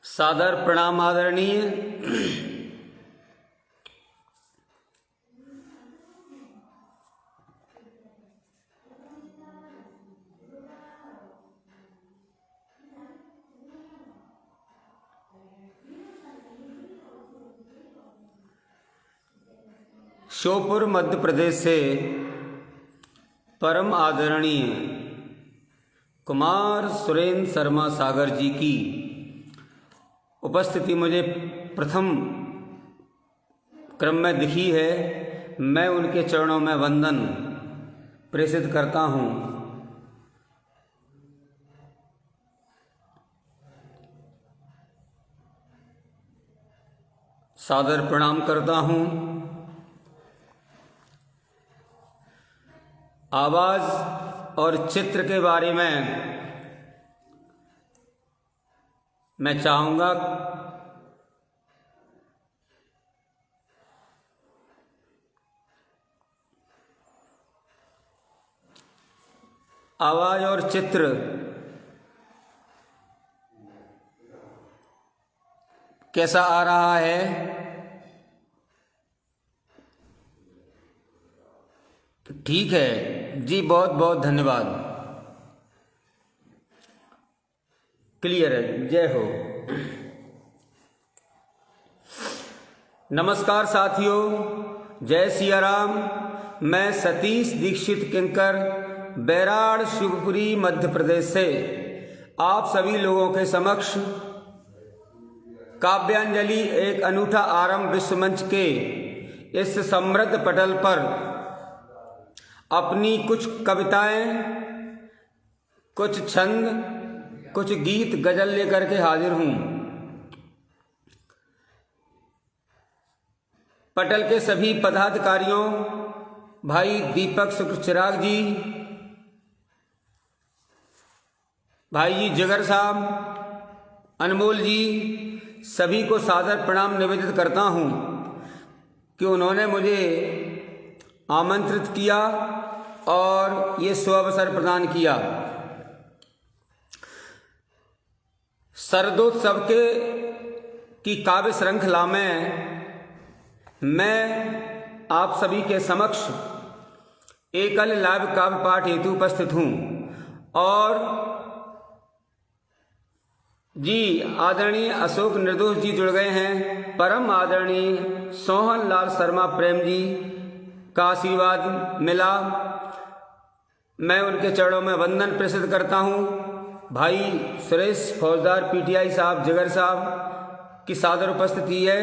सादर प्रणाम आदरणीय श्योपुर मध्य प्रदेश से परम आदरणीय कुमार सुरेंद्र शर्मा सागर जी की उपस्थिति मुझे प्रथम क्रम में दिखी है। मैं उनके चरणों में वंदन प्रेषित करता हूँ। सादर प्रणाम करता हूँ। आवाज़ और चित्र के बारे में मैं चाहूँगा आवाज़ और चित्र कैसा आ रहा है? ठीक है जी, बहुत बहुत धन्यवाद। क्लियर है, जय हो। नमस्कार साथियों, जय सिया राम। मैं सतीश दीक्षित किंकर बैराड़ शिवपुरी मध्य प्रदेश से आप सभी लोगों के समक्ष काव्यांजलि एक अनूठा आरंभ विश्व मंच के इस समृद्ध पटल पर अपनी कुछ कविताएं, कुछ छंद, कुछ गीत गजल लेकर के हाजिर हूँ। पटल के सभी पदाधिकारियों, भाई दीपक शुक्र चिराग जी, भाई जी जिगर साहब, अनमोल जी, सभी को सादर प्रणाम निवेदित करता हूँ कि उन्होंने मुझे आमंत्रित किया और ये सुअवसर प्रदान किया। शरदोत्सव की काव्य श्रृंखला में मैं आप सभी के समक्ष एकल लाइव काव्य पाठ हेतु उपस्थित हूँ। और जी आदरणीय अशोक निर्दोष जी जुड़ गए हैं। परम आदरणीय सोहन लाल शर्मा प्रेम जी का आशीर्वाद मिला। मैं उनके चरणों में वंदन प्रेषित करता हूँ। भाई सुरेश फौजदार पीटीआई साहब, जिगर साहब की सादर उपस्थिति है।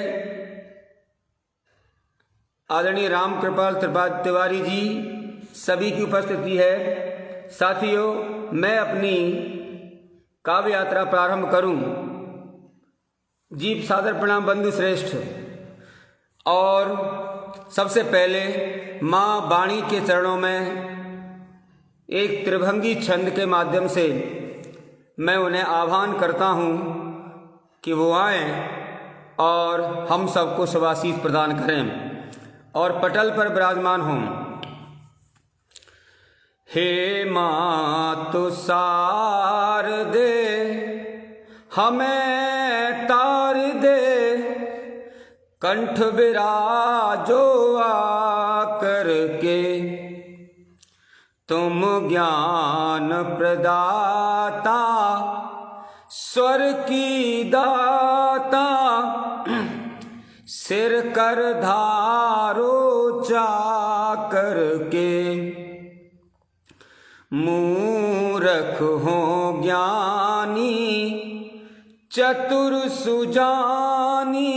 आदरणीय राम कृपाल तिवारी जी, सभी की उपस्थिति है। साथियों, मैं अपनी काव्य यात्रा प्रारंभ करूं। जी सादर प्रणाम बंधु श्रेष्ठ। और सबसे पहले माँ वाणी के चरणों में एक त्रिभंगी छंद के माध्यम से मैं उन्हें आह्वान करता हूँ कि वो आएं और हम सबको शुभाशीष प्रदान करें और पटल पर विराजमान हों। हे मातु शारदे हमें तार दे, कंठ विराजो आकर के, तुम ज्ञान प्रदाता स्वर की दाता, सिर कर धारो चाकर के, मूरख हो ज्ञानी चतुर सुजानी,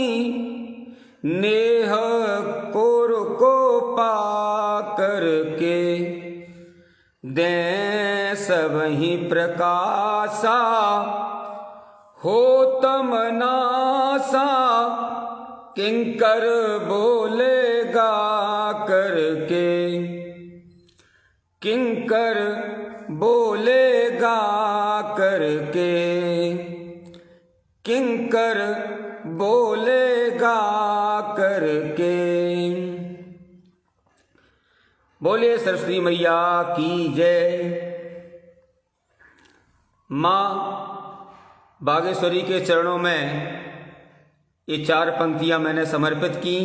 नेह कोर को पाकर के, दे सबहि प्रकाशा हो तम नासा, किंकर बोलेगा करके, किंकर बोलेगा करके, किंकर बोलेगा करके। बोले सरस्वती मैया की जय। माँ बागेश्वरी के चरणों में ये 4 पंक्तियां मैंने समर्पित की।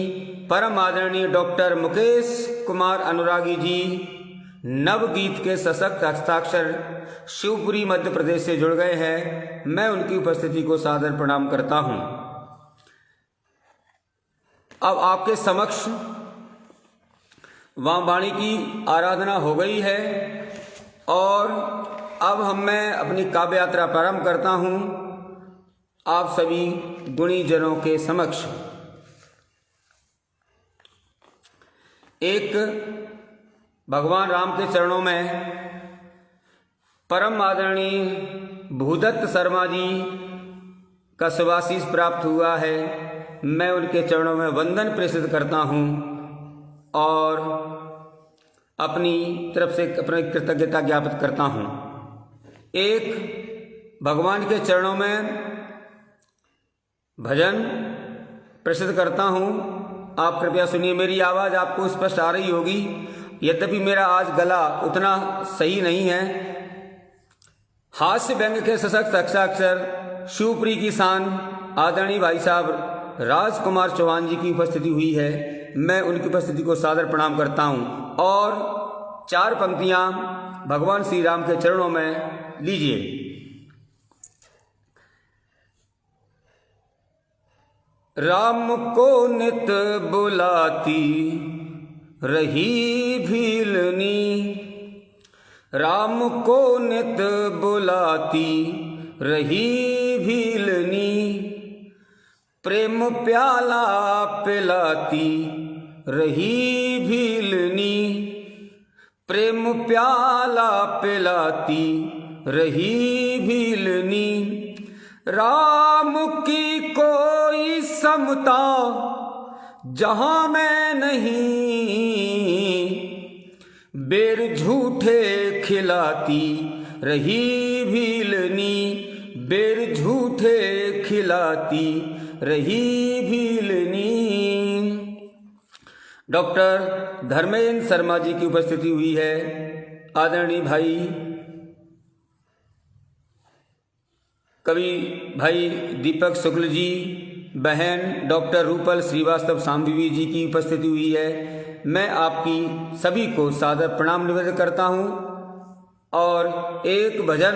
परम आदरणीय डॉक्टर मुकेश कुमार अनुरागी जी नवगीत के सशक्त हस्ताक्षर शिवपुरी मध्य प्रदेश से जुड़ गए हैं। मैं उनकी उपस्थिति को सादर प्रणाम करता हूं। अब आपके समक्ष वाणी की आराधना हो गई है और अब मैं अपनी काव्य यात्रा प्रारंभ करता हूं आप सभी गुणी जनों के समक्ष। एक भगवान राम के चरणों में परम आदरणीय भूदत्त शर्मा जी का शुभाशीष प्राप्त हुआ है। मैं उनके चरणों में वंदन प्रेषित करता हूं और अपनी तरफ से अपनी कृतज्ञता ज्ञापित करता हूं। एक भगवान के चरणों में भजन प्रेषित करता हूं। आप कृपया सुनिए। मेरी आवाज़ आपको स्पष्ट आ रही होगी, यद्यपि मेरा आज गला उतना सही नहीं है। हास्य व्यंग के सशक्त हस्ताक्षर शिवपुरी की शान आदरणीय भाई साहब राजकुमार चौहान जी की उपस्थिति हुई है। मैं उनकी उपस्थिति को सादर प्रणाम करता हूं और 4 पंक्तियां भगवान श्री राम के चरणों में लीजिए। राम को नित बुलाती रही भीलनी, राम को नित बुलाती रही भीलनी, प्रेम प्याला पिलाती रही भीलनी, प्रेम प्याला पिलाती रही भीलनी। राम की कोई समता जहां मैं नहीं, बेर झूठे खिलाती रही भीलनी, बेर झूठे खिलाती रही भीलनी। डॉक्टर धर्मेंद्र शर्मा जी की उपस्थिति हुई है। आदरणीय भाई कवि भाई दीपक शुक्ल जी, बहन डॉक्टर रूपल श्रीवास्तव सांबीवी जी की उपस्थिति हुई है। मैं आपकी सभी को सादर प्रणाम निवेदन करता हूं और एक भजन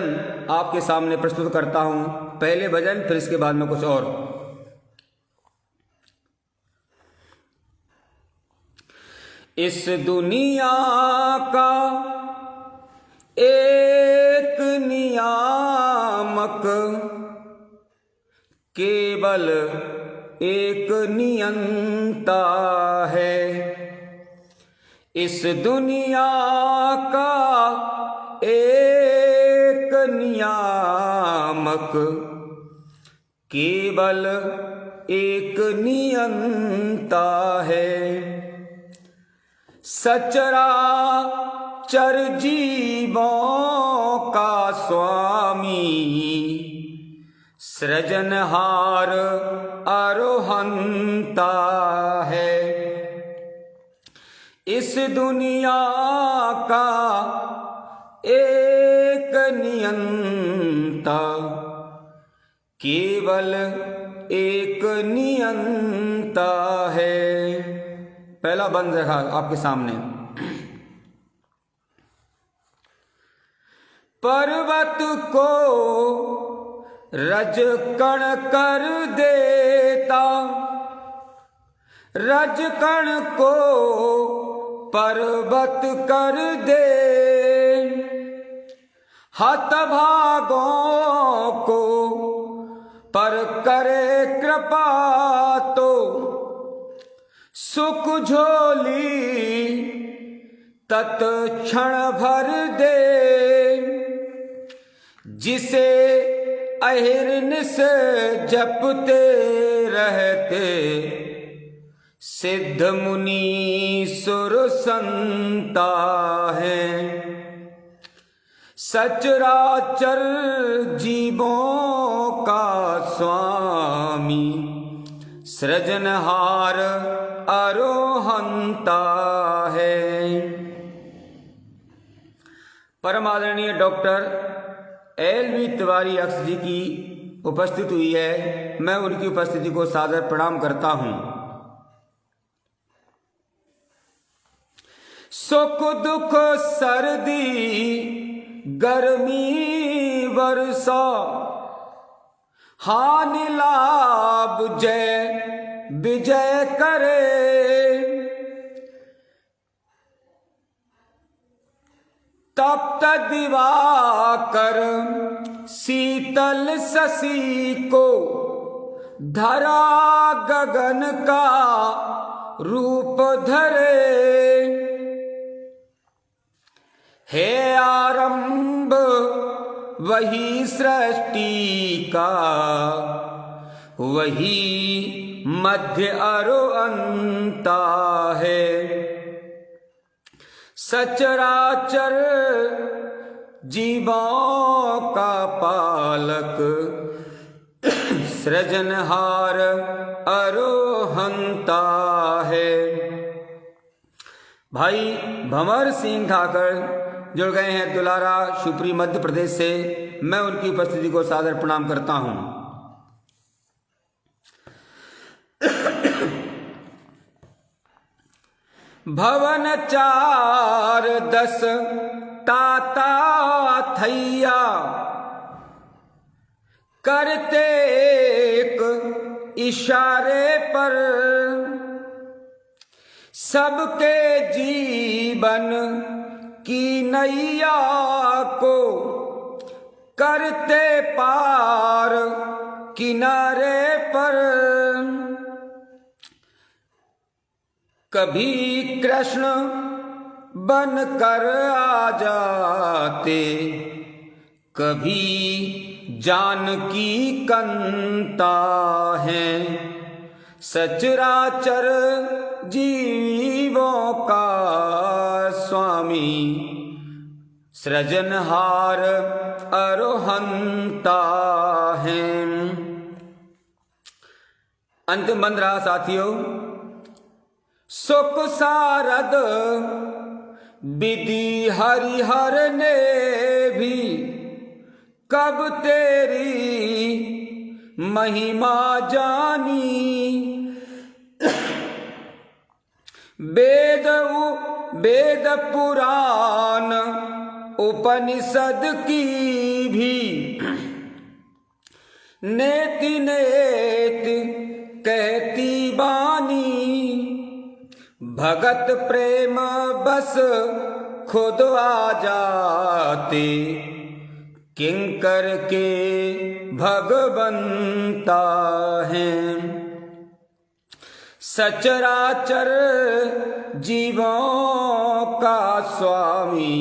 आपके सामने प्रस्तुत करता हूं। पहले भजन, फिर इसके बाद में कुछ और। इस दुनिया का एक नियामक केवल एक नियंता है। इस दुनिया का एक नियामक केवल एक नियंता है। सचराचर जीवों का स्वामी सृजनहार आरोहंता है। इस दुनिया का एक नियंता केवल एक नियंता है। पहला बंद रखा आपके सामने। पर्वत को रज कण कर देता, रज कण को पर्वत कर दे, हतभागों को पर करे कृपा तो सुख झोली तत्क्षण भर दे। जिसे अहिर्निश जपते रहते सिद्ध मुनि सुर संता है। सचराचर जीवों का स्वामी सृजनहार आरोहंता है। परम आदरणीय डॉक्टर एल वी तिवारी अक्स जी की उपस्थित हुई है, मैं उनकी उपस्थिति को सादर प्रणाम करता हूं। सुख दुख सर्दी गर्मी वर्षा, हानि लाभ जय विजय करे। तप्त दिवाकर शीतल शशि को, धरा गगन का रूप धरे। हे आरंभ वही सृष्टि का, वही मध्य अरु अंता है। सचराचर जीवों का पालक, सृजनहार अरोहंता है। भाई भंवर सिंह ठाकर जुड़ गए हैं दुलारा शिवपुरी मध्य प्रदेश से, मैं उनकी उपस्थिति को सादर प्रणाम करता हूं। भवन 4 10 ताता थैया, करते एक इशारे पर सबके जीवन की नैया को करते पार किनारे पर। कभी कृष्ण बन कर आ जाते, कभी जानकी कंता है। सचराचर जीवों का स्वामी, सृजनहार अरोहंता है। अंतिम मंत्र रहा साथियों, सुख सारद विधि हरिहर ने भी, कब तेरी महिमा जानी। वेद पुराण उपनिषद की भी, नेति नेति कहती बानी। भगत प्रेम बस खुद आ जाते, किंकर के भगवंता हैं। सचराचर जीवों का स्वामी,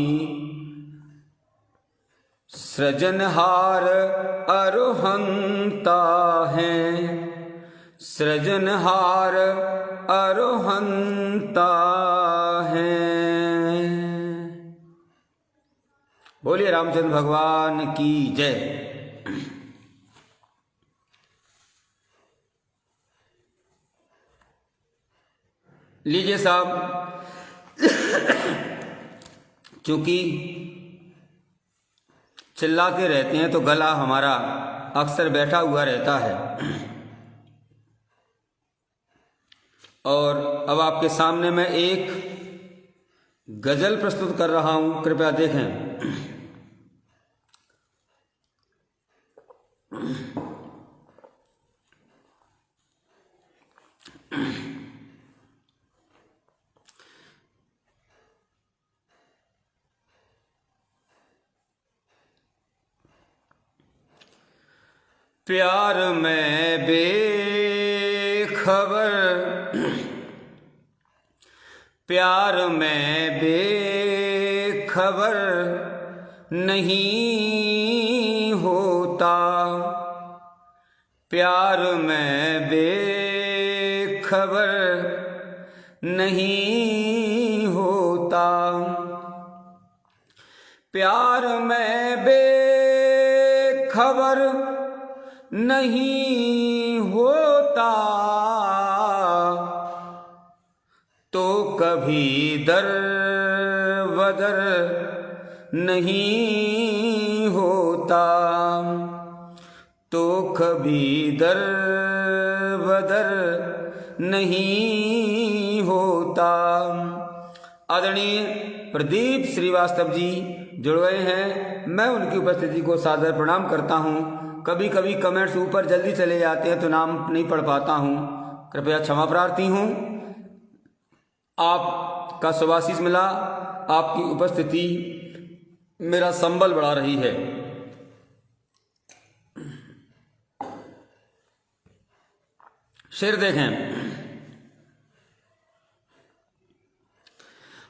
सृजनहार अरोहंता हैं। सृजनहार अरोहंता हैं। बोलिए रामचंद्र भगवान की जय। लीजिए साहब, चूंकि चिल्लाते रहते हैं तो गला हमारा अक्सर बैठा हुआ रहता है, और अब आपके सामने मैं एक गजल प्रस्तुत कर रहा हूं, कृपया देखें। प्यार में बेखबर, प्यार में बेखबर नहीं होता। प्यार में बेखबर नहीं होता। प्यार में बेखबर नहीं होता, तो कभी दर बदर नहीं होता। तो कभी दर बदर नहीं होता। आदरणीय प्रदीप श्रीवास्तव जी जुड़ गए हैं, मैं उनकी उपस्थिति को सादर प्रणाम करता हूं। कभी कभी कमेंट्स ऊपर जल्दी चले जाते हैं तो नाम नहीं पढ़ पाता हूं, कृपया क्षमा प्रार्थी हूं। आपका शुभाशीष मिला, आपकी उपस्थिति मेरा संबल बढ़ा रही है। शेर देखें।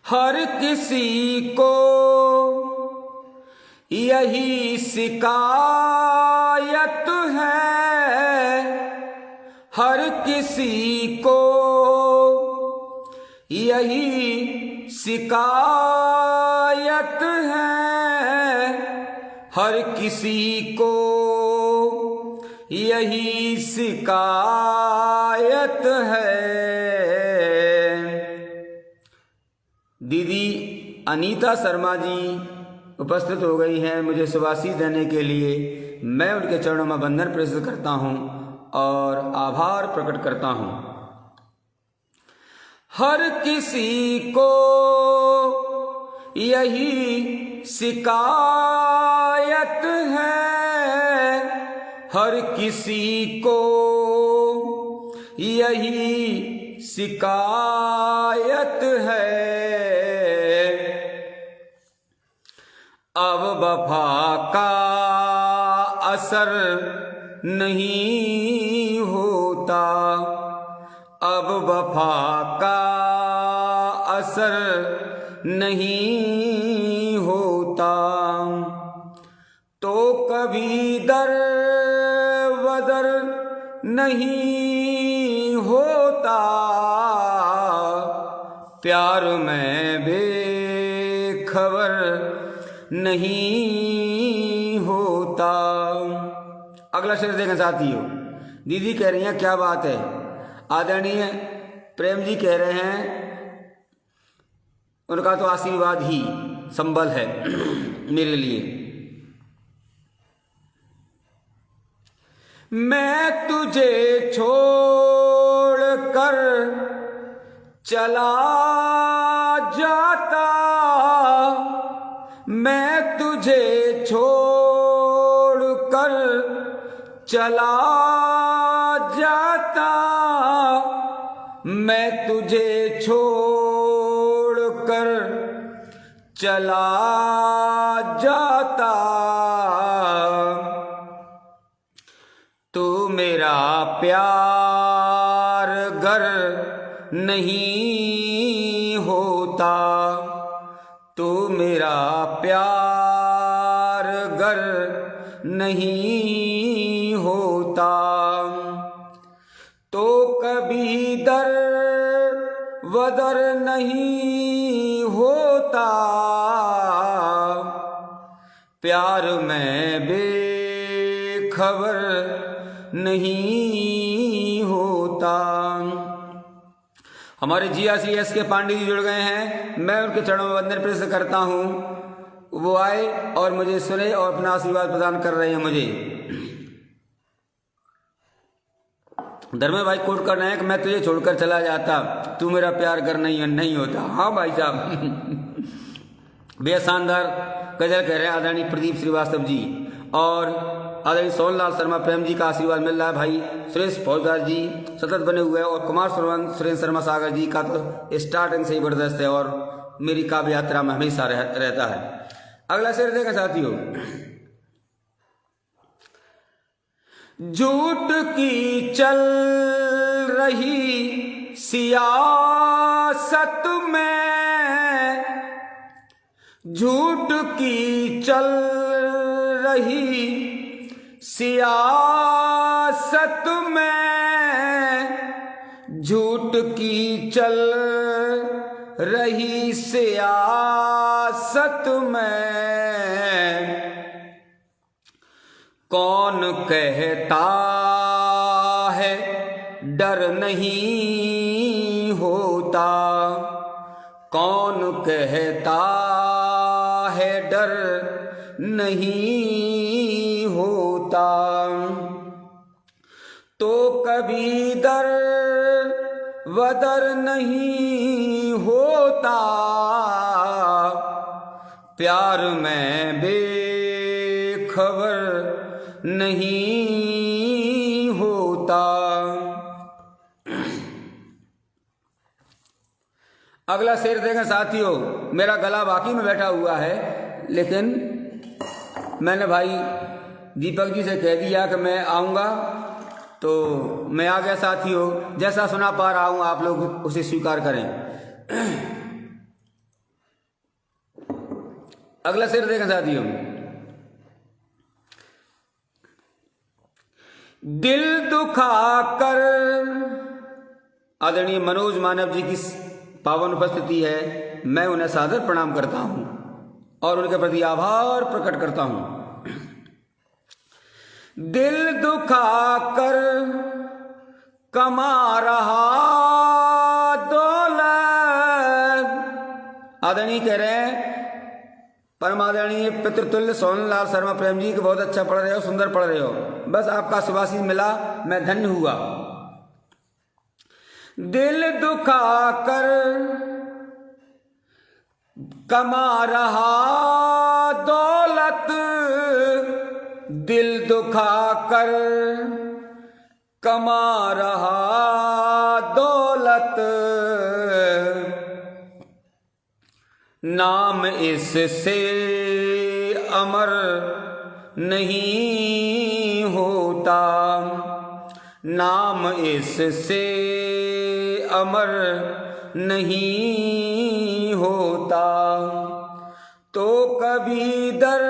हर किसी को यही शिकायत है, हर किसी को यही शिकायत है, हर किसी को यही शिकायत है। दीदी अनीता शर्मा जी उपस्थित हो गई हैं मुझे शुभाशीष देने के लिए। मैं उनके चरणों में वंदन प्रेषित करता हूं और आभार प्रकट करता हूं। हर किसी को यही शिकायत है, हर किसी को यही शिकायत है। अब वफा का असर नहीं होता, अब वफा का असर नहीं होता, तो कभी दर बदर नहीं होता, प्यार में बेखबर नहीं होता। अगला शेर देखें साथियों। दीदी कह रही हैं क्या बात है। आदरणीय प्रेम जी कह रहे हैं उनका तो आशीर्वाद ही संबल है मेरे लिए। मैं तुझे छोड़ कर चला जाता, मैं तुझे छोड़ कर चला जाता, मैं तुझे छोड़ कर चला जाता, तू मेरा प्यार गर नहीं होता, तू मेरा प्यार गर नहीं होता, तो कभी दर बदर नहीं होता, प्यार में बेखबर नहीं होता। हमारे GRCS के पांडे जी जुड़ गए हैं, मैं उनके चरणों में वंदन प्रेषित करता हूं। वो आए और मुझे सुने और अपना आशीर्वाद प्रदान कर रहे हैं मुझे। धर्मे भाई कोट कर रहे हैं कि मैं तुझे छोड़कर चला जाता, तू मेरा प्यार कर नहीं होता। हाँ भाई साहब, बेहद शानदार गजल कह रहे हैं आदरणीय प्रदीप श्रीवास्तव जी। और आदरणीय सोनलाल शर्मा प्रेम जी का आशीर्वाद मिल रहा है। भाई सुरेश फौजदार जी सतत बने हुए हैं और कुमार सुरेंद्र शर्मा सागर जी का तो स्टार्टिंग से ही जबरदस्त है और मेरी काव्य यात्रा में हमेशा रहता है। अगला शेर देखा साथियों। झूठ की चल रही सियासत में, झूठ की चल रही सियासत में, झूठ की चल रही सियासत में, कौन कहता है डर नहीं होता, कौन कहता है डर नहीं होता। तो कभी दर वदर नहीं होता, प्यार में बेखबर नहीं होता। अगला शेर देखें साथियों, मेरा गला बाकी में बैठा हुआ है, लेकिन मैंने भाई दीपक जी से कह दिया कि मैं आऊँगा, तो मैं आ गया साथियों। जैसा सुना पा रहा हूँ आप लोग उसे स्वीकार करें। अगला शेर देखें साथियों, दिल दुखा कर, आदरणीय मनोज मानव जी की पावन उपस्थिति है, मैं उन्हें सादर प्रणाम करता हूं और उनके प्रति आभार प्रकट करता हूं। दिल दुखा कर कमा रहा दौलत, आदरणीय कह रहे हैं परम आदरणीय पितृतुल्य सोनलाल शर्मा प्रेम जी के बहुत अच्छा पढ़ रहे हो, सुंदर पढ़ रहे हो, बस आपका सुभाषित मिला, मैं धन्य हुआ। दिल दुखा कर कमा रहा दौलत, दिल दुखा कर कमा रहा दौलत, नाम इससे अमर नहीं होता, नाम इससे अमर नहीं होता, तो कभी दर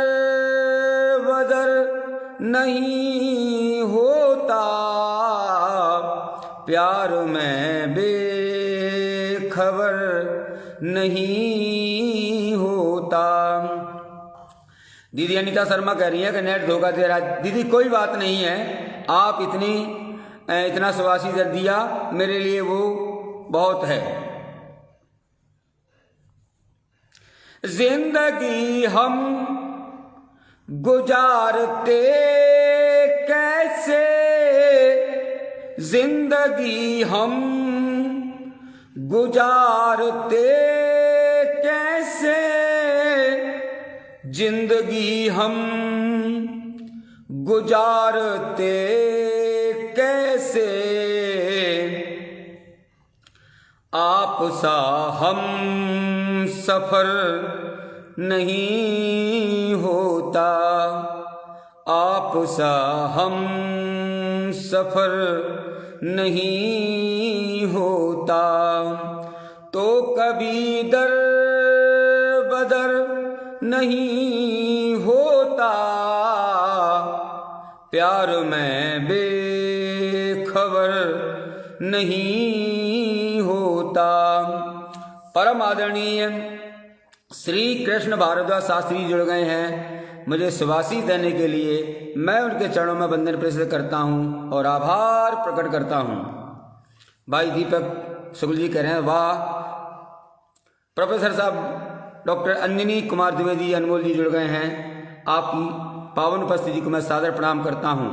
बदर नहीं होता, प्यार में बेखबर नहीं होता। दीदी अनीता शर्मा कह रही है कि नेट धोखा दे रहा है। दीदी कोई बात नहीं है, आप इतना सुभाषित कर दिया, मेरे लिए वो बहुत है। जिंदगी हम गुजारते कैसे, जिंदगी हम गुजारते कैसे, जिंदगी हम गुजारते कैसे, आप सा हम सफर नहीं होता, आप सा हम सफर नहीं होता, तो कभी दर बदर नहीं होता, प्यार में बेखबर नहीं होता। परम आदरणीय श्री कृष्ण भारद्वाज शास्त्री जुड़ गए हैं मुझे सुभाषित देने के लिए, मैं उनके चरणों में वंदन प्रेषित करता हूं और आभार प्रकट करता हूं। भाई दीपक शुक्ल जी कह रहे हैं वाह। प्रोफेसर साहब डॉक्टर अंजनी कुमार द्विवेदी अनमोल जी जुड़ गए हैं, आपकी पावन उपस्थिति को मैं सादर प्रणाम करता हूं।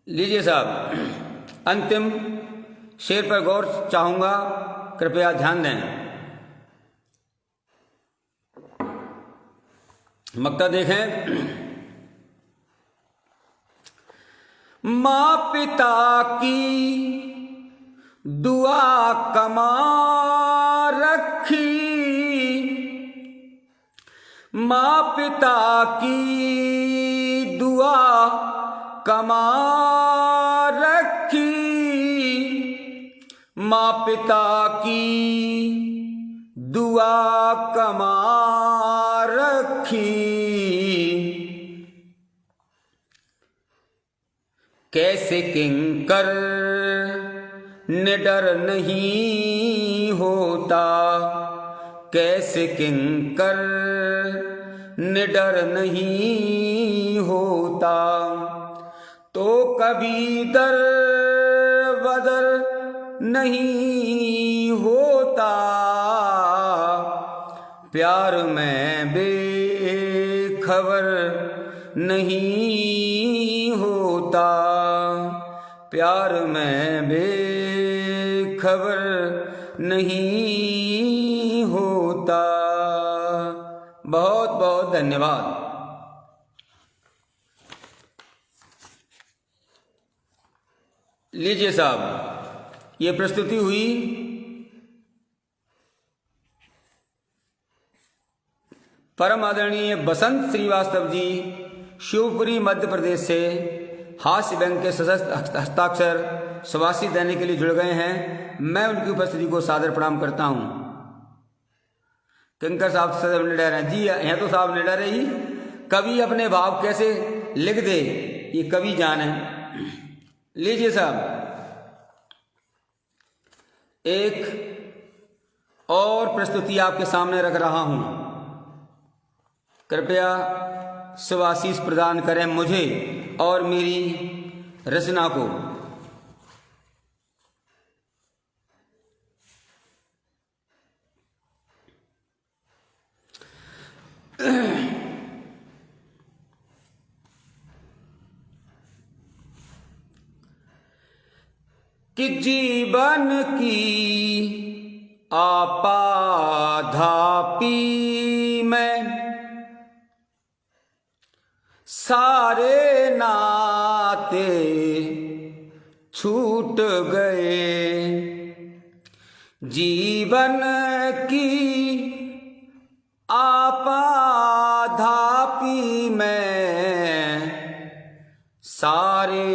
लीजिए साहब, अंतिम शेर पर गौर चाहूंगा, कृपया ध्यान दें। मक्ता देखें। माँ पिता की दुआ कमा रखी, माँ पिता की दुआ कमा रखी, माँ पिता की दुआ कमा रखी, कैसे किंकर निडर नहीं होता, कैसे किंकर निडर नहीं होता, तो कभी दर बदर नहीं होता, प्यार में बेखबर नहीं होता, प्यार में बेखबर नहीं होता। बहुत बहुत धन्यवाद। लीजिए साहब, ये प्रस्तुति हुई परम आदरणीय बसंत श्रीवास्तव जी, शिवपुरी मध्य प्रदेश से हास्य व्यंग के सशक्त हस्ताक्षर स्वासी देने के लिए जुड़ गए हैं। मैं उनकी उपस्थिति को सादर प्रणाम करता हूं। किंकर साहब सदैव निडर हैं। जी हैं तो साहब निडर ही। कवि अपने भाव कैसे लिख दे, ये कवि जान है। लीजिए साहब, एक और प्रस्तुति आपके सामने रख रहा हूं। कृपया शुभाशीष प्रदान करें मुझे और मेरी रचना को। कि जीवन की आपाधापी में सारे नाते छूट गए, जीवन की आपाधापी में सारे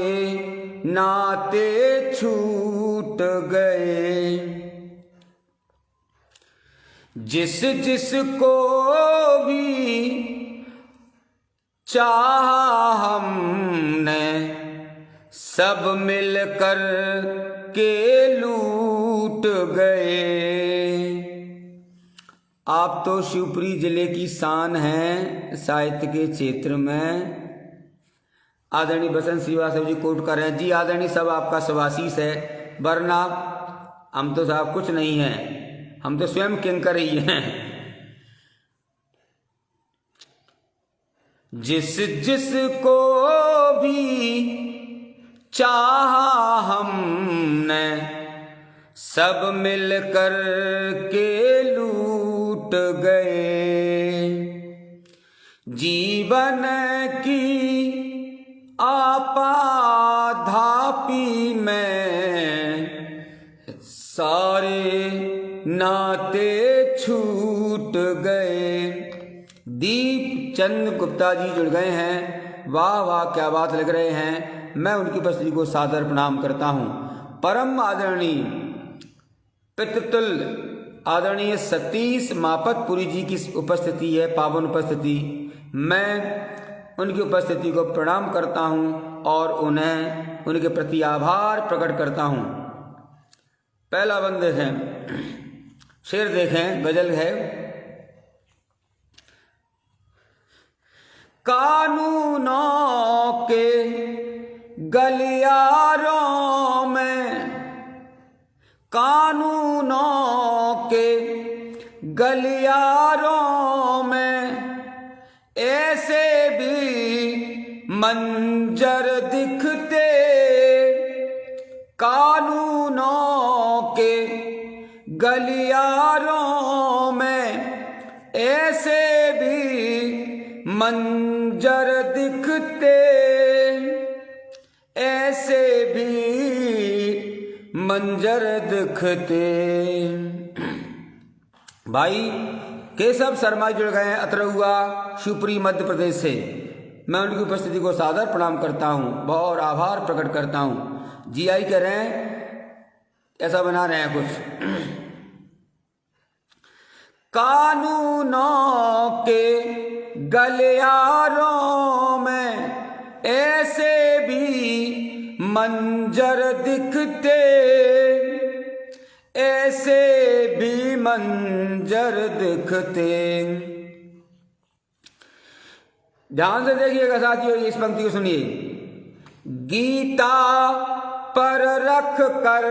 नाते छूट गए। जिस जिस को भी चाहा हमने, सब मिलकर के लूट गए। आप तो शिवपुरी जिले की शान हैं साहित्य के क्षेत्र में। आदरणीय बसंत श्रीवास्तव जी कोट कर रहे हैं। जी आदरणीय, सब आपका शुभाशीष है, वरना हम तो साहब कुछ नहीं हैं, हम तो स्वयं किंकर ही हैं। जिस जिस को भी चाहा हमने, सब मिलकर के लूट गए। जीवन की आपाधापी में सारे नाते छूट गए। दीप चंद गुप्ता जी जुड़ गए हैं। वाह वाह, क्या बात लग रहे हैं। मैं उनकी उपस्थिति को सादर प्रणाम करता हूं। परम आदरणीय पितृतुल्य आदरणीय सतीश मापतपुरी जी की उपस्थिति है, पावन उपस्थिति। मैं उनकी उपस्थिति को प्रणाम करता हूं और उन्हें उनके प्रति आभार प्रकट करता हूं। पहला बंद देखें, शेर देखें, गजल है। कानूनों के गलियारों में, कानूनों के गलियारों में ऐसे भी मंजर दिखते, कानूनों के गलियारों में ऐसे भी मंजर दिखते, ऐसे भी मंजर दिखते। भाई केशव शर्मा जुड़ गए हैं अतरहुआ, शिवपुरी मध्य प्रदेश से। मैं उनकी उपस्थिति को सादर प्रणाम करता हूँ और आभार प्रकट करता हूँ। जी आई कह रहे हैं, ऐसा बना रहे हैं कुछ। कानूनों के गलियारों में ऐसे भी मंजर दिखते, ऐसे भी मंजर दिखते। ध्यान से देखिएगा साथियों, इस पंक्ति को सुनिए। गीता पर रख कर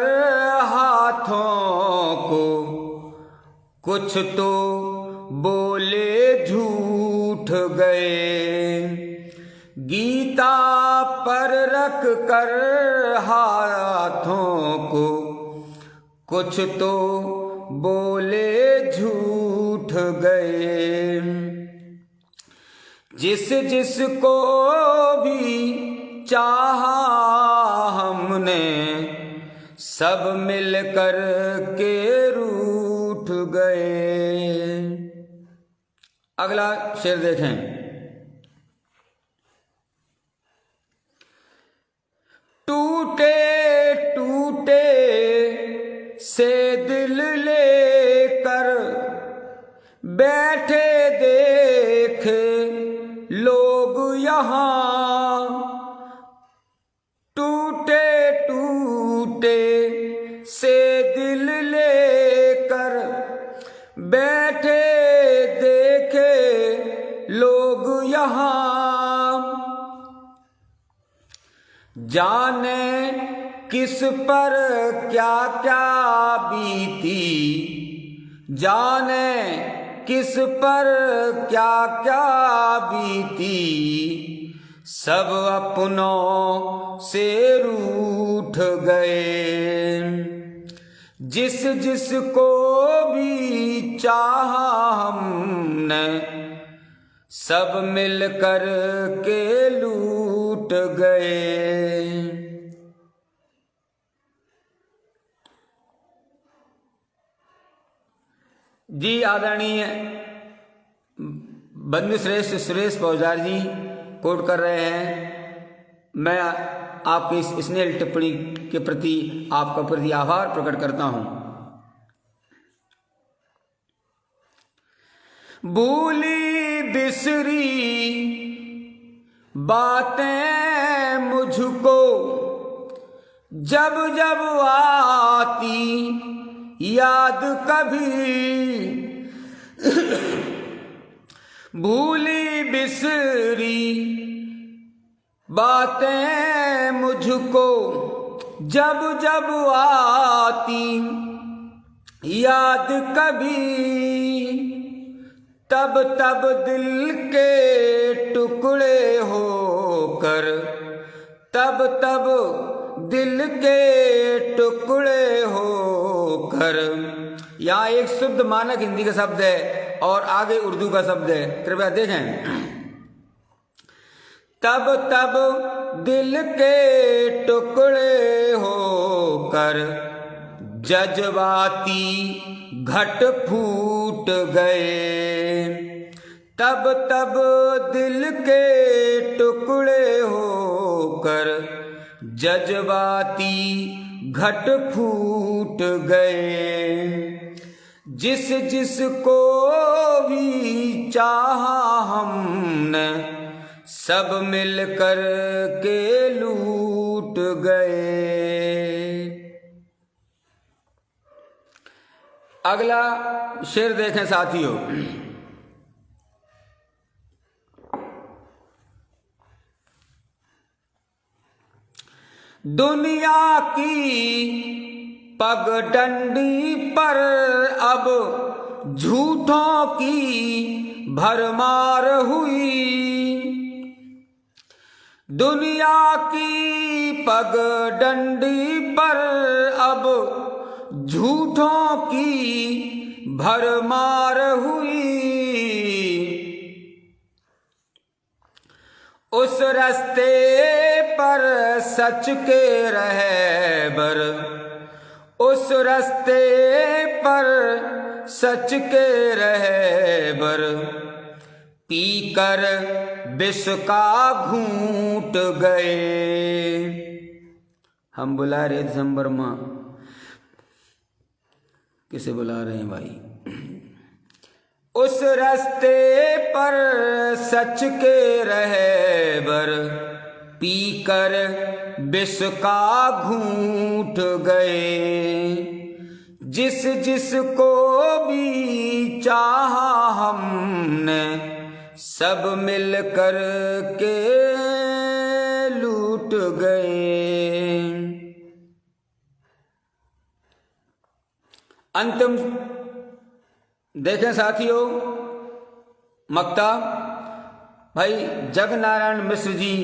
हाथों को कुछ तो बोले झूठ गए, गीता पर रख कर हाथों को कुछ तो बोले झूठ गए। जिस जिस को भी चाहा हमने सब मिल कर के रूठ गए। अगला शेर देखें। टूटे टूटे से दिल लेकर बैठे देखे लोग यहाँ। टूटे टूटे से दिल लेकर बैठे देखे लोग यहाँ। जाने किस पर क्या क्या बीती, जाने किस पर क्या क्या बीती, सब अपनों से रूठ गए। जिस जिस को भी चाहा हमने सब मिल कर के लूट गए। जी आदरणीय बंधु श्रेष्ठ सुरेश पौजार जी कोट कर रहे हैं। मैं आपकी इस स्नेह टिप्पणी के प्रति आपका प्रति आभार प्रकट करता हूं। भूली बिसरी बातें मुझको जब जब आती याद कभी। भूली बिसरी बातें मुझको जब जब आती याद कभी। तब तब दिल के टुकड़े होकर, तब तब दिल के टुकड़े होकर। यहाँ एक शुद्ध मानक हिंदी का शब्द है और आगे उर्दू का शब्द है, कृपया देखें। तब तब दिल के टुकड़े होकर जज्बाती घट फूट गए। तब तब दिल के टुकड़े होकर जज्बाती घट फूट गए। जिस जिस को भी चाहा हमने सब मिल कर के लूट गए। अगला शेर देखें साथियों। दुनिया की पगडंडी पर अब झूठों की भरमार हुई। दुनिया की पगडंडी पर अब झूठों की भरमार हुई। उस रास्ते पर सच के रहबर, उस रास्ते पर सच के रहबर पीकर विष का घूंट गए। हम बुला रहे दिसंबर माह, किसे बुला रहे हैं भाई? उस रास्ते पर सच के रहबर पीकर विष का घूंट गए। जिस जिस को भी चाहा हमने सब मिल कर के लूट गए। अंतिम देखें साथियों, मक्ता भाई जगनारायण मिश्र जी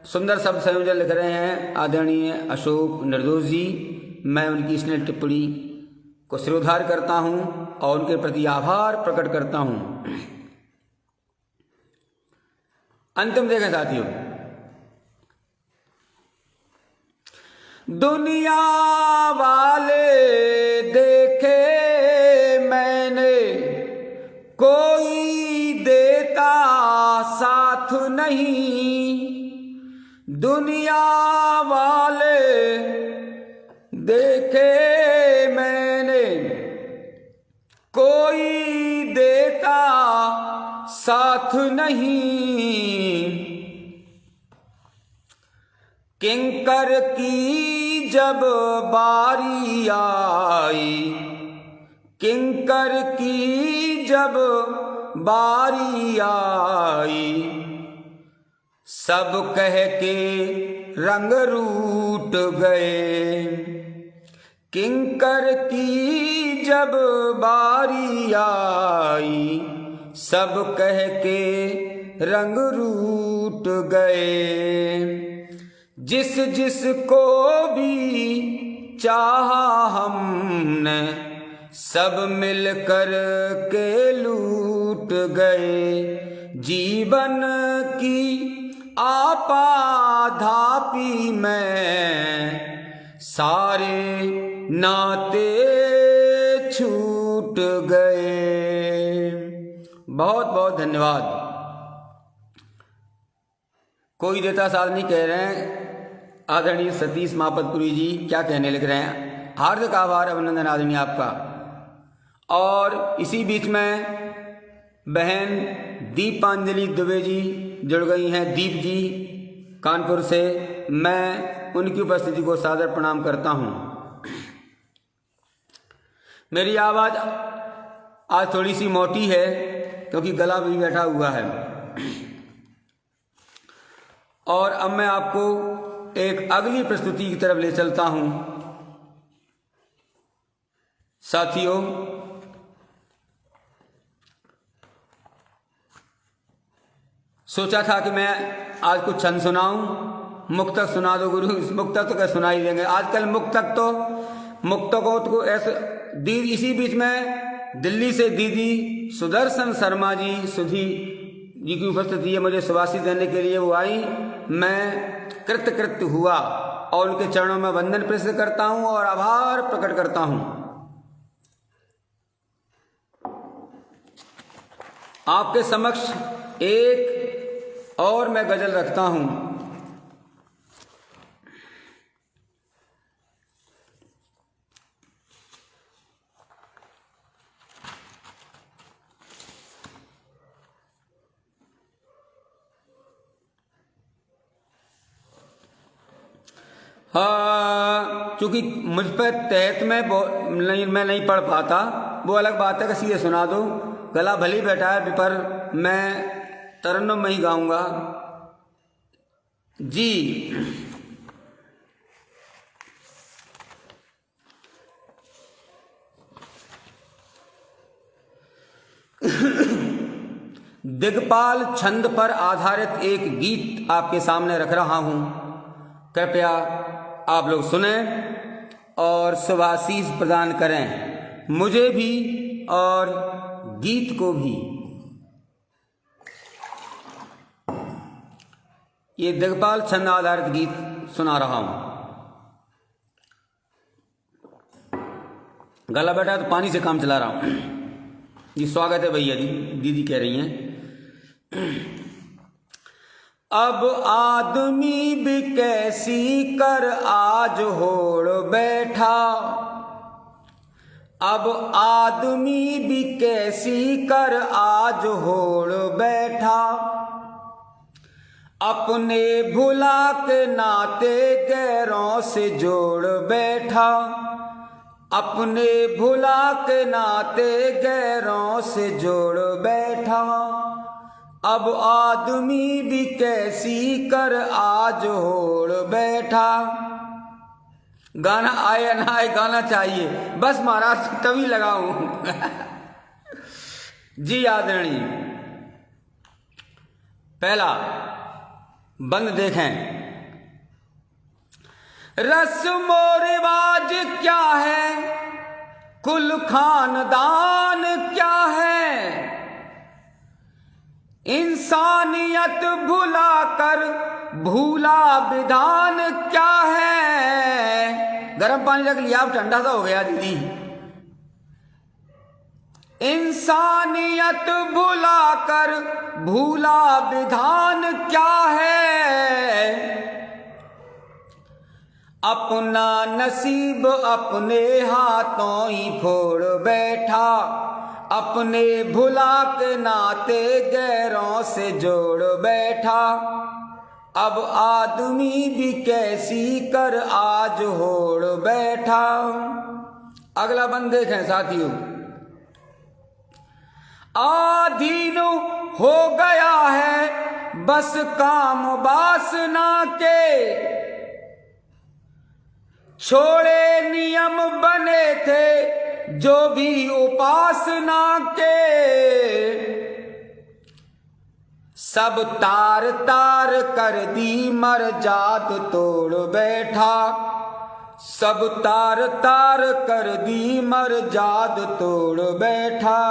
सुंदर शब्द संयोजन लिख रहे हैं, आदरणीय अशोक निर्दोष जी। मैं उनकी स्नेह टिप्पणी को सिरोधार करता हूं और उनके प्रति आभार प्रकट करता हूं। अंतिम देखें साथियों, दुनिया वाले देखे मैंने कोई देता साथ नहीं, दुनिया वाले देखे मैंने कोई देता साथ नहीं, किंकर की जब बारी आई, किंकर की जब बारी आई, सब कह के रंग रूठ गए, किंकर की जब बारी आई, सब कह के रंग रूठ गए, जिस जिस को भी चाहा हमने सब मिलकर के लूट गए, जीवन की आपाधापी में सारे नाते छूट गए। बहुत बहुत धन्यवाद। कोई देता साथ नहीं कह रहे हैं, आदरणीय सतीश मापतपुरी जी क्या कहने लिख रहे हैं। हार्दिक आभार अभिनंदन आदरणीय आपका। और इसी बीच में बहन दीपांजलि दुबे जी जुड़ गई हैं, दीप जी कानपुर से। मैं उनकी उपस्थिति को सादर प्रणाम करता हूं। मेरी आवाज़ आज थोड़ी सी मोटी है क्योंकि गला भी बैठा हुआ है। और अब मैं आपको एक अगली प्रस्तुति की तरफ ले चलता हूं। साथियों, सोचा था कि मैं आज कुछ छंद सुनाऊं, मुक्तक सुना दो गुरु। मुक्तक तो क्या सुना ही देंगे आजकल। मुक्तकों को ऐसे दीदी, इसी बीच में दिल्ली से दीदी सुदर्शन शर्मा जी सुधी जी की उपस्थिति है, मुझे सुभाषित देने के लिए वो आई। मैं कृतकृत्य हुआ और उनके चरणों में वंदन प्रेषित करता हूं और आभार प्रकट करता हूं। आपके समक्ष एक और मैं गजल रखता हूं। हाँ, चूंकि मुझ पर तहत में मैं नहीं पढ़ पाता, वो अलग बात है कि सीधे सुना दो। गला भले ही बैठा है पर मैं तरन्नुम में ही गाऊंगा जी। दिग्पाल छंद पर आधारित एक गीत आपके सामने रख रहा हूं, कृपया आप लोग सुने और शुभाशीष प्रदान करें मुझे भी और गीत को भी। ये दिग्पाल छंद आधारित गीत सुना रहा हूं। गला बैठा तो पानी से काम चला रहा हूं जी। स्वागत है भैया जी, दीदी कह रही हैं। अब आदमी भी कैसी कर आज होड़ बैठा, अब आदमी भी कैसी कर आज होड़ बैठा, अपने भुला के नाते गैरों से जोड़ बैठा, अपने भुला के नाते गैरों से जोड़ बैठा, अब आदमी भी कैसी कर आज होड़ बैठा। गाना आए या ना आए, गाना चाहिए बस महाराज, तभी लगाऊं जी। आदरणीय पहला बंद देखें। रस्म रिवाज क्या है, कुल खानदान क्या है, इंसानियत भुलाकर भूला विधान क्या है। गर्म पानी रख लिया, अब ठंडा सा हो गया दीदी। इंसानियत भुलाकर भूला विधान क्या है, अपना नसीब अपने हाथों ही फोड़ बैठा, अपने भुला के नाते गैरों से जोड़ बैठा, अब आदमी भी कैसी कर आज होड़ बैठा। अगला बंद देखें साथियों। आधीन हो गया है बस काम वासना के, छोड़े नियम बने थे जो भी उपासना के, सब तार तार कर दी मर्जाद तोड़ बैठा, सब तार तार कर दी मर्जाद तोड़ बैठा,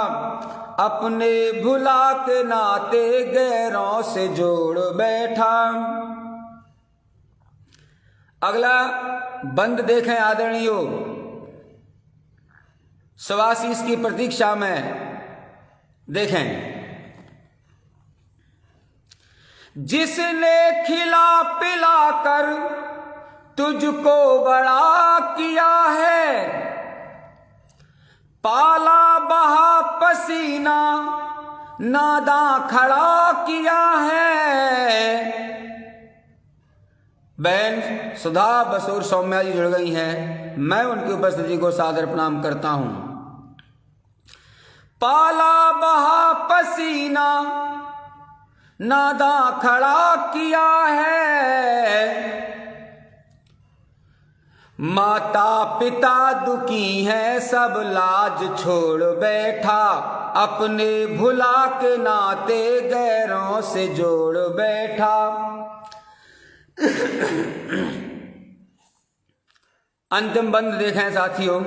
अपने भुला के नाते गैरों से जोड़ बैठा। अगला बंद देखें आदरणीयों। स्वाशीष की प्रतीक्षा में देखें। जिसने खिला पिला कर तुझको बड़ा किया है, पाला बहा पसीना नादा खड़ा किया है। बहन सुधा बसूर सौम्या जी जुड़ गई हैं, मैं उनकी उपस्थिति को सादर प्रणाम करता हूं। पाला बहा पसीना नादा खड़ा किया है, माता पिता दुखी है सब लाज छोड़ बैठा, अपने भुला के नाते गैरों से जोड़ बैठा। अंतिम बंद देखें साथियों।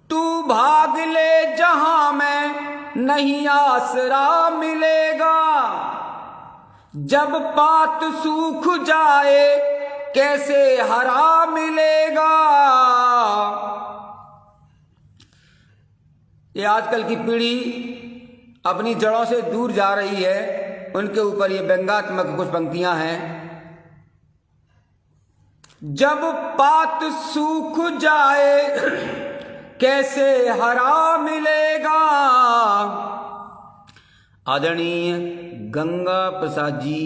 तू भाग ले जहां में नहीं आसरा मिलेगा, जब पात सूख जाए कैसे हरा मिलेगा। ये आजकल की पीढ़ी अपनी जड़ों से दूर जा रही है, उनके ऊपर ये व्यंग्यात्मक कुछ पंक्तियां हैं। जब पात सूख जाए कैसे हरा मिलेगा। आदरणीय गंगा प्रसाद जी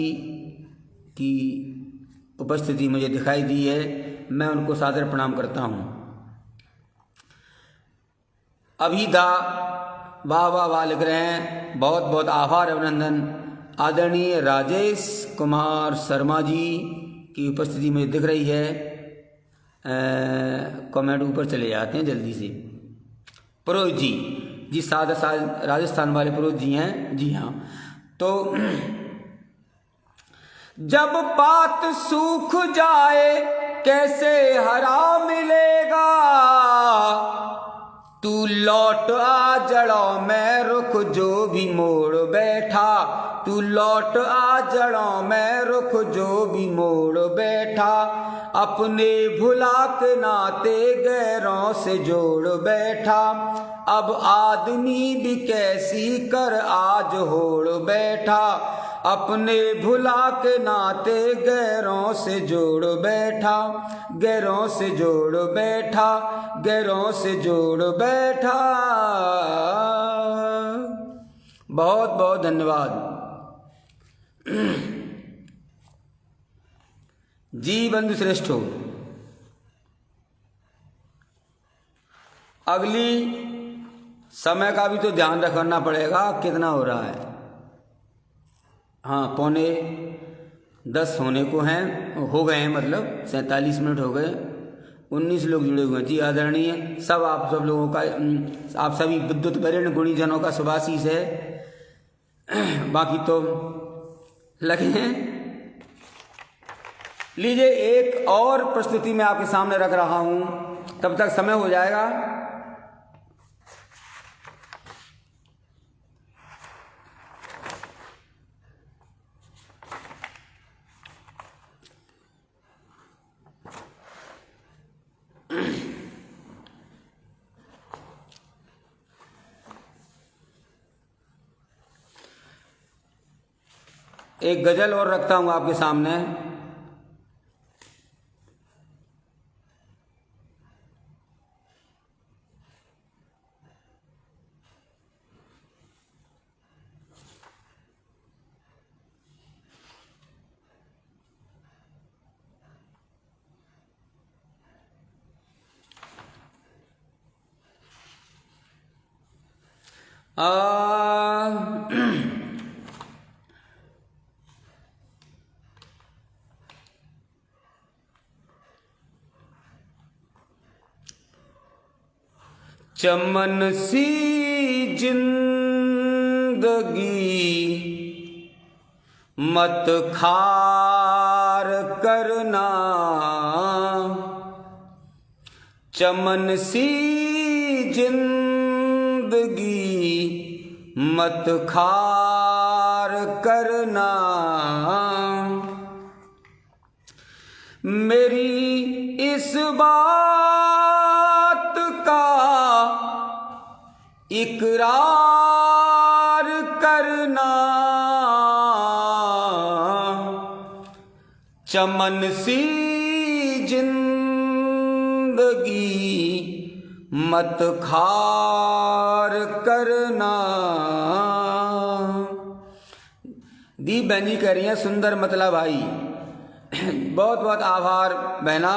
की उपस्थिति मुझे दिखाई दी है, मैं उनको सादर प्रणाम करता हूं। अभिदा वाह वाह वाह लिख रहे हैं, बहुत बहुत आभार अभिनंदन। आदरणीय राजेश कुमार शर्मा जी की उपस्थिति मुझे दिख रही है, कमेंट ऊपर चले जाते हैं जल्दी से। पुरोहित जी सादा राजस्थान वाले पुरोहित जी हैं, जी हाँ। तो जब पात सूख जाए कैसे हरा मिलेगा, तू लौट आ जड़ों में रुख जो भी मोड़ बैठा, तू लौट आ जड़ों में रुख जो भी मोड़ बैठा, अपने भुला के नाते गैरों से जोड़ बैठा, अब आदमी भी कैसी कर आज होड़ बैठा, अपने भुला के नाते गैरों से जोड़ बैठा, गैरों से जोड़ बैठा, गैरों से जोड़ बैठा। बहुत बहुत धन्यवाद जी बंधु श्रेष्ठ हो। अगली समय का भी तो ध्यान रखना पड़ेगा, कितना हो रहा है। हाँ 9:45 होने को हैं, हो गए हैं, मतलब 47 मिनट हो गए। 19 लोग जुड़े हुए हैं जी। आदरणीय सब आप सब लोगों का, आप सभी विद्युत वरेण्य गुणीजनों का शुभाशीष है। बाकी तो लगे हैं। लीजिए एक और प्रस्तुति मैं आपके सामने रख रहा हूं, तब तक समय हो जाएगा। एक गजल और रखता हूं आपके सामने। चमन सी जिंदगी मत खार करना, चमन सी जिंदगी मत खार करना। मेरी इस बात का इकरार करना, चमन सी जिंदगी मत खार करना। दीप बहन जी कह रही हैं सुंदर मतलब भाई। बहुत बहुत आभार बहना।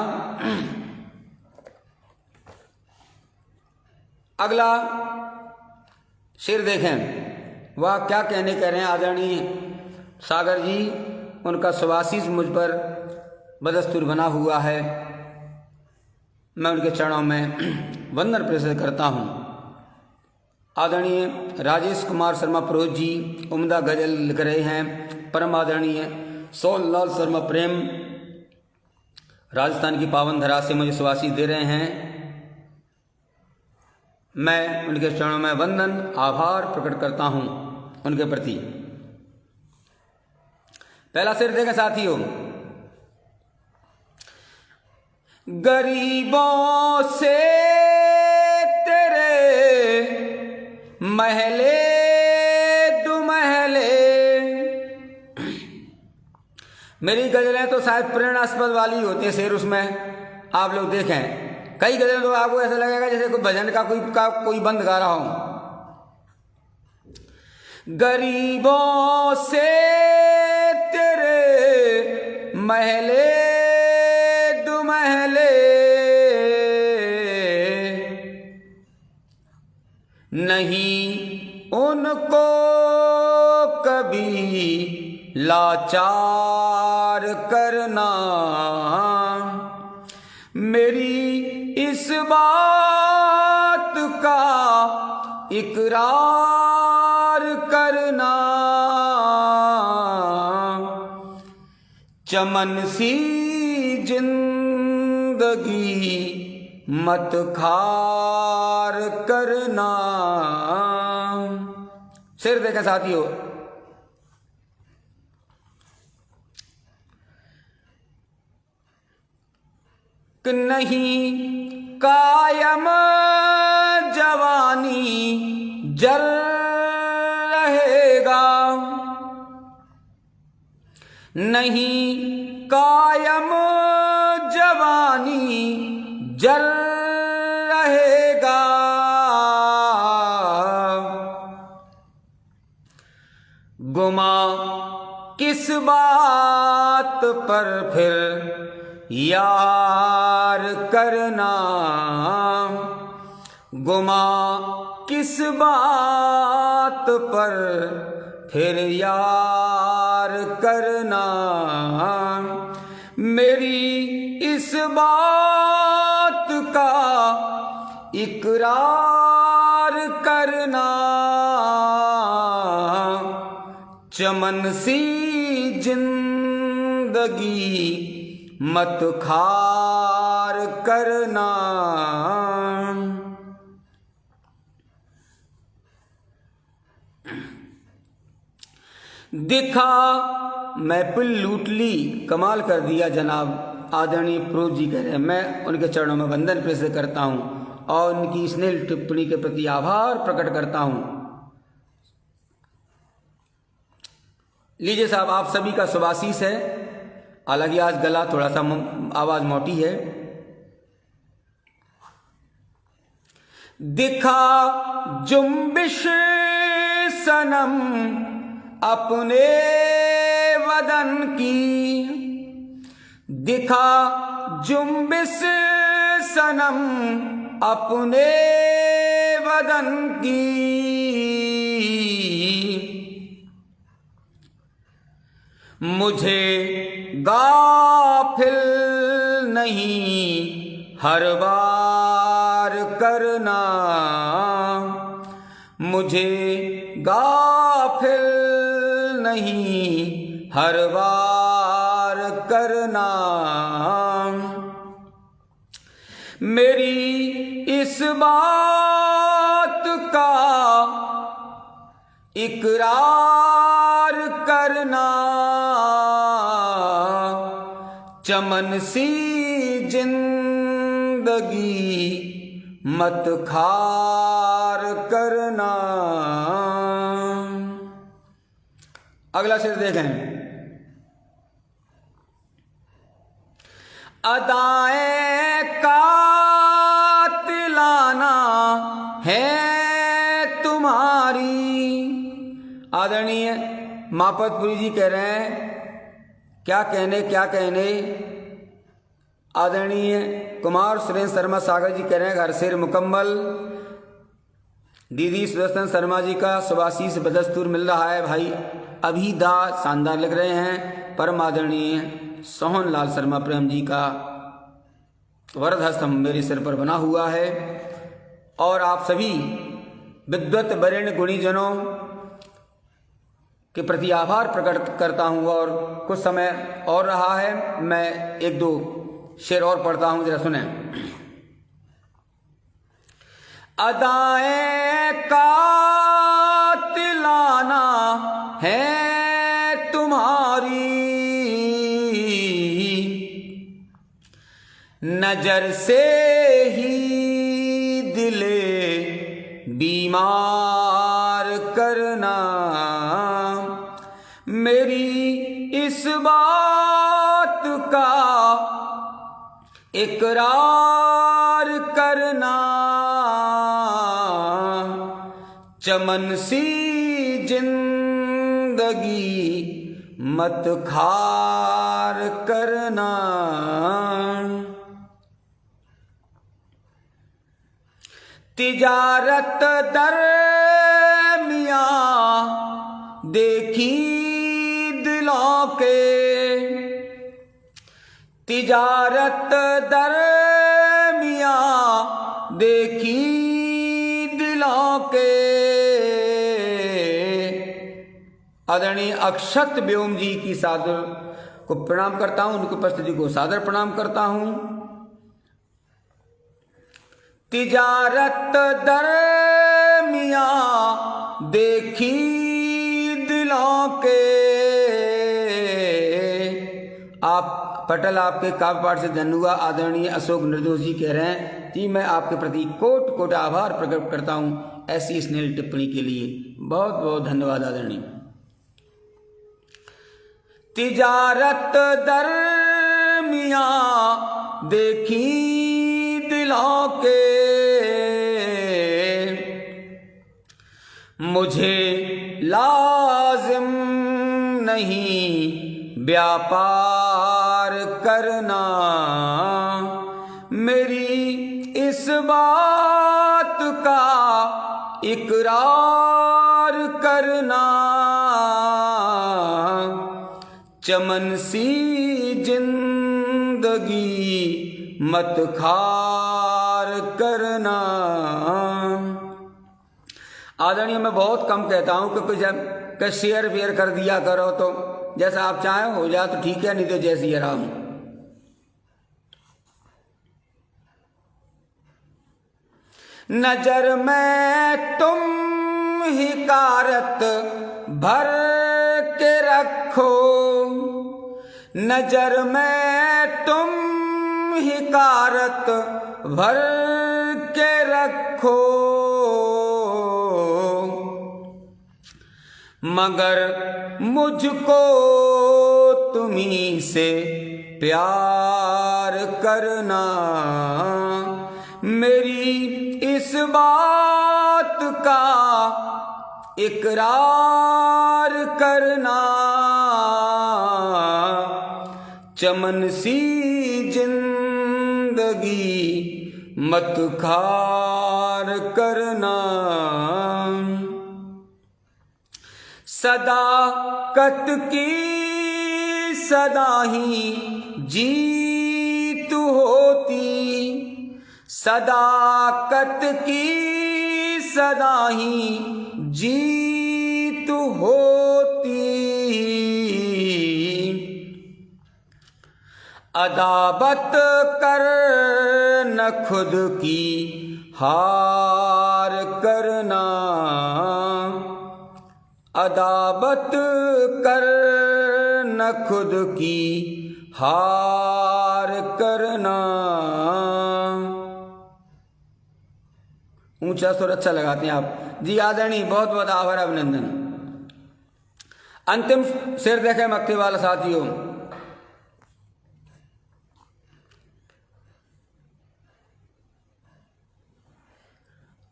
अगला शेर देखें, वह क्या कहने कह रहे हैं आदरणीय सागर जी। उनका सुभाषिस मुझ पर बदस्तूर बना हुआ है, मैं उनके चरणों में वंदन प्रेषित करता हूँ। आदरणीय राजेश कुमार शर्मा पुरोहित जी उम्दा गजल लिख रहे हैं। परम आदरणीय सोनलाल शर्मा प्रेम राजस्थान की पावन धरा से मुझे सुभाषिस दे रहे हैं। मैं उनके चरणों में वंदन आभार प्रकट करता हूँ उनके प्रति। पहला शेर देखें साथियों। गरीबों से तेरे महले दुमहले। मेरी गजलें तो शायद प्रेरणास्पद वाली होती है शेर, उसमें आप लोग देखें कई गजलें तो आपको ऐसा लगेगा जैसे कोई भजन का कोई बंद गा रहा हूं। गरीबों से तेरे महले दुमहले, नहीं उनको कभी लाचार करना। मेरी इस बात का इकरार करना, चमन सी जिंदगी मत खार करना। शेर देखें साथियों। नहीं कायम जवानी जल रहेगा, नहीं कायम जवानी जल रहेगा। गुमा किस बात पर फिर यार करना, गुमा किस बात पर फिर यार करना। मेरी इस बात का इकरार करना, चमन सी जिंदगी मत खार करना। दिखा महफिल लूट ली, कमाल कर दिया जनाब। आदरणीय प्रोज जी कह रहे हैं, मैं उनके चरणों में वंदन प्रेषित करता हूँ और उनकी स्नेह टिप्पणी के प्रति आभार प्रकट करता हूँ। लीजिए साहब, आप सभी का शुभाशीष है। हालांकि आज गला थोड़ा सा आवाज मोटी है। दिखा जुम्बिश सनम अपने वदन की, दिखा जुम्बिश सनम अपने वदन की। मुझे गाफिल नहीं हर बार करना, मुझे गाफिल नहीं हर बार करना। मेरी इस बात का इकरार करना। चमन सी जिंदगी मत खार करना। अगला शेर देखें। अदाएं कातिलाना है तुम्हारी। आदरणीय मापतपुरी जी कह रहे हैं, क्या कहने। आदरणीय कुमार सुरेंद्र शर्मा सागर जी कह रहे हैं, हर शेर मुकम्मल। दीदी सुदर्शन शर्मा जी का शुभाशीष बदस्तूर मिल रहा है भाई। अभिदा शानदार लग रहे हैं। परम आदरणीय सोहन लाल शर्मा प्रेम जी का वरद हस्त मेरे सिर पर बना हुआ है। और आप सभी विद्वत वरेण्य गुणीजनों के प्रति आभार प्रकट करता हूँ। और कुछ समय और रहा है, मैं एक दो शेर और पढ़ता हूँ, जरा सुने। अदाएं कातिलाना है तुम्हारी, नजर से ही दिले बीमार करना। मेरी इस बात का इकरार करना। चमन सी जिंदगी मत खार करना। तिजारत दरमियां देखी दिलों के, तिजारत दरमियां देखी दिलों के। आदरणीय अक्षत व्योम जी की सादर को प्रणाम करता हूं, उनकी उपस्थिति को सादर प्रणाम करता हूं। तिजारत दरमियां देखी दिलों के। आप पटल आपके काव्य पाठ से धन्य हुआ। आदरणीय अशोक निर्दोष जी कह रहे हैं कि मैं आपके प्रति कोट कोट आभार प्रकट करता हूं ऐसी स्नेह टिप्पणी के लिए। बहुत बहुत धन्यवाद आदरणीय। तिजारत दरमियां देखी दिलों के, मुझे लाजिम नहीं व्यापार करना। मेरी इस बात का इकरार करना। चमन सी जिंदगी मत खार करना। आदरणीय मैं बहुत कम कहता हूं क्योंकि जब कि शेयर वेयर कर दिया करो, तो जैसा आप चाहें हो जाए तो ठीक है, नहीं तो जैसी आराम। नजर में तुम हिकारत भर के रखो, नजर में तुम हिकारत भर के रखो, मगर मुझको तुम्ही से प्यार करना, मेरी इस बात का इकरार करना, चमन सी जिंदगी मत खार करना, सदाकत की सदा ही जीत होती, सदाकत की सदा ही जीत होती, अदावत कर न खुद की हार करना, अदावत कर न खुद की हार करना। ऊंचा सुर अच्छा लगाते हैं आप जी, आदरणीय, बहुत बहुत आभार, अभिनंदन। अंतिम शेर देखे मक्ते वाला साथियों।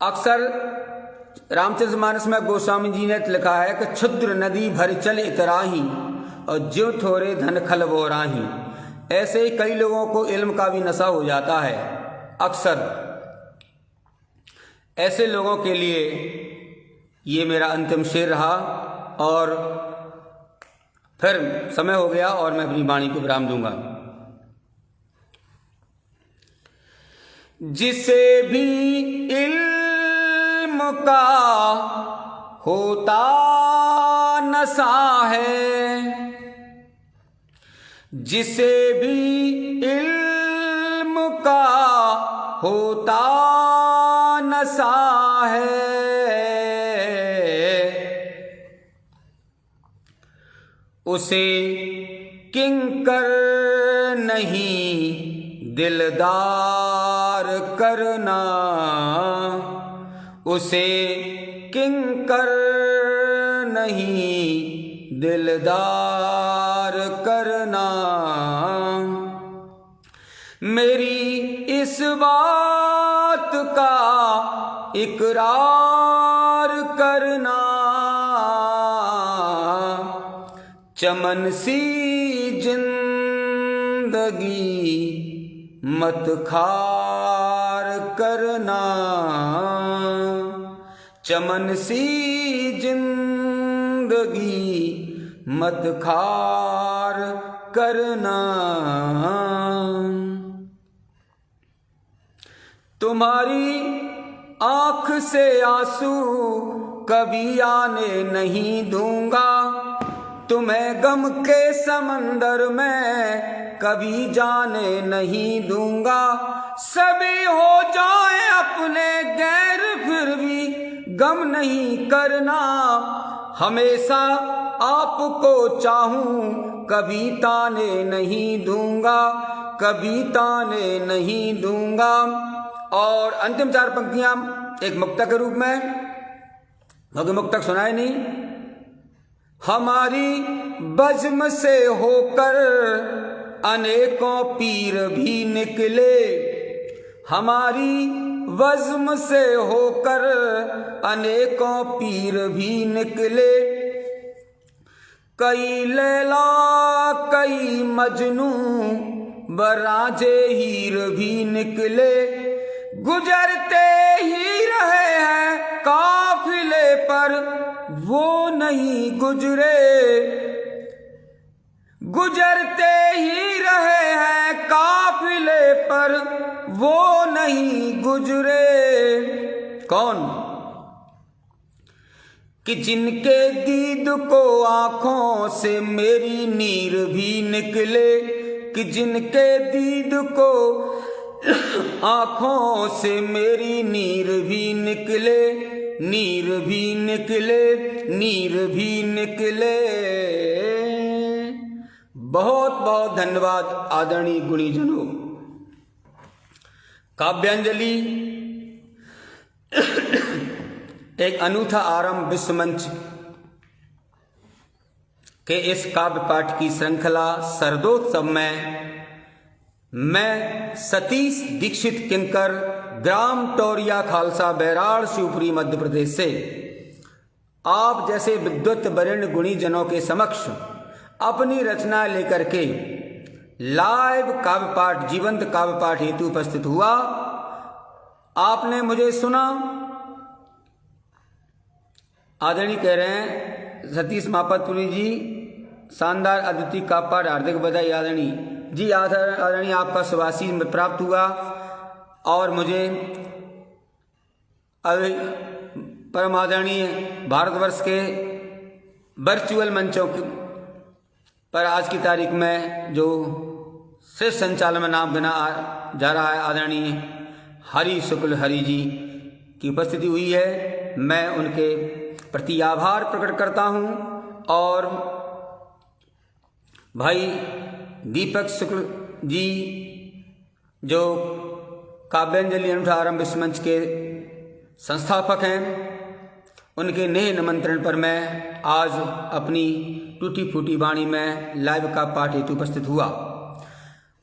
अक्सर रामचरितमानस में गोस्वामी जी ने लिखा है कि क्षुद्र नदी भर चल इतराही और ज्यों थोड़े धन खल वो राही। ऐसे ही कई लोगों को इल्म का भी नशा हो जाता है। अक्सर ऐसे लोगों के लिए ये मेरा अंतिम शेर रहा और फिर समय हो गया और मैं अपनी वाणी को विराम दूंगा। जिसे भी इल्म का होता नशा है, जिसे भी इल्म का होता नशा है, उसे किंकर नहीं दिलदार करना, उसे किंकर नहीं दिलदार करना। मेरी इस बात का इकरार करना, चमन सी जिंदगी मत खार करना, चमन सी जिंदगी मत खार करना। तुम्हारी आँख से आंसू कभी आने नहीं दूंगा, तुम्हें गम के समंदर में कभी जाने नहीं दूंगा। सभी हो जाए अपने गैर फिर भी गम नहीं करना, हमेशा आपको चाहूं कभी ताने नहीं दूंगा, कभी ताने नहीं दूंगा। और अंतिम चार पंक्तियां एक मुक्तक के रूप में, क्योंकि मुक्तक सुनाए नहीं। हमारी बज़्म से होकर अनेकों पीर भी निकले, हमारी बज़्म से होकर अनेकों पीर भी निकले। कई लैला कई मजनू बराजे हीर भी निकले, गुजरते ही रहे हैं काफिले पर वो नहीं गुजरे, गुजरते ही रहे हैं काफिले पर वो नहीं गुजरे। कौन? कि जिनके दीद को आँखों से मेरी नीर भी निकले, कि जिनके दीद को आँखों से मेरी नीर भी निकले, नीर भी निकले, नीर भी निकले। बहुत बहुत धन्यवाद आदरणीय गुणीजनों। काव्यांजलि एक अनूठा आरंभ विश्व मंच के इस काव्य पाठ की श्रृंखला शरदोत्सव में मैं सतीश दीक्षित किंकर, ग्राम टोरिया खालसा, बैराड़, शिवपुरी, मध्य प्रदेश से आप जैसे विद्वत वरेण्य गुणीजनों के समक्ष अपनी रचना लेकर के लाइव काव्य पाठ, जीवंत काव्य पाठ हेतु उपस्थित हुआ। आपने मुझे सुना। आदरणीय कह रहे हैं सतीश मापतपुरी जी, शानदार अद्वितीय काव्य पाठ, हार्दिक बधाई आदरणीय जी। आदरणीय आपका शुभाशीष में प्राप्त हुआ और मुझे परम आदरणीय भारतवर्ष के वर्चुअल मंचों पर आज की तारीख में जो श्रेष्ठ संचालन में नाम गिना जा रहा है, आदरणीय हरि शुक्ल हरि जी की उपस्थिति हुई है। मैं उनके प्रति आभार प्रकट करता हूं और भाई दीपक शुक्ल जी जो काव्यांजलि अनूठा आरंभ विश्व मंच के संस्थापक हैं, उनके नेह निमंत्रण पर मैं आज अपनी टूटी फूटी वाणी में लाइव का पाठ हेतु उपस्थित हुआ।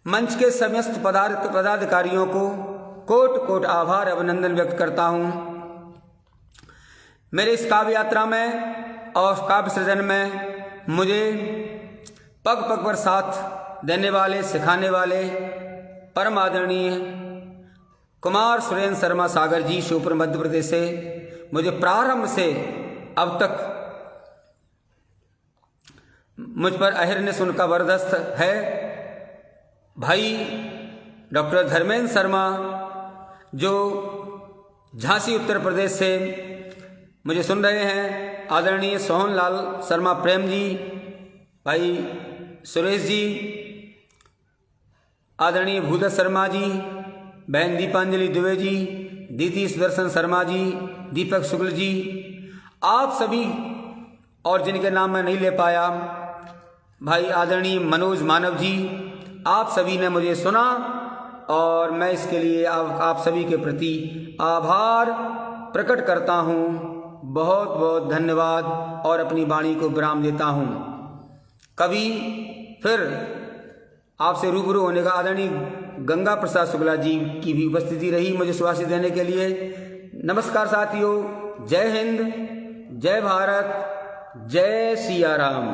मंच के समस्त पदाधिकारियों को कोट कोट आभार अभिनंदन व्यक्त करता हूं। मेरे इस काव्य यात्रा में और काव्य सृजन में मुझे पग पग पर साथ देने वाले, सिखाने वाले परम आदरणीय कुमार सुरेंद्र शर्मा सागर जी, शिवपुर, मध्य प्रदेश से मुझे प्रारंभ से अब तक मुझ पर अहिर्निश उनका वरदस्त है। भाई डॉक्टर धर्मेंद्र शर्मा जो झांसी उत्तर प्रदेश से मुझे सुन रहे हैं, आदरणीय सोहन लाल शर्मा प्रेम जी, भाई सुरेश जी, आदरणीय भूदत्त शर्मा जी, बहन दीपांजलि दुबे जी, दीदी सुदर्शन शर्मा जी, दीपक शुक्ल जी, आप सभी और जिनके नाम मैं नहीं ले पाया, भाई आदरणीय मनोज मानव जी, आप सभी ने मुझे सुना और मैं इसके लिए आप सभी के प्रति आभार प्रकट करता हूँ। बहुत बहुत धन्यवाद और अपनी वाणी को विराम देता हूँ। कभी फिर आपसे रूबरू होने का आदरणीय गंगा प्रसाद शुक्ला जी की भी उपस्थिति रही मुझे शुभाशीष देने के लिए। नमस्कार साथियों, जय हिंद, जय भारत, जय सिया राम।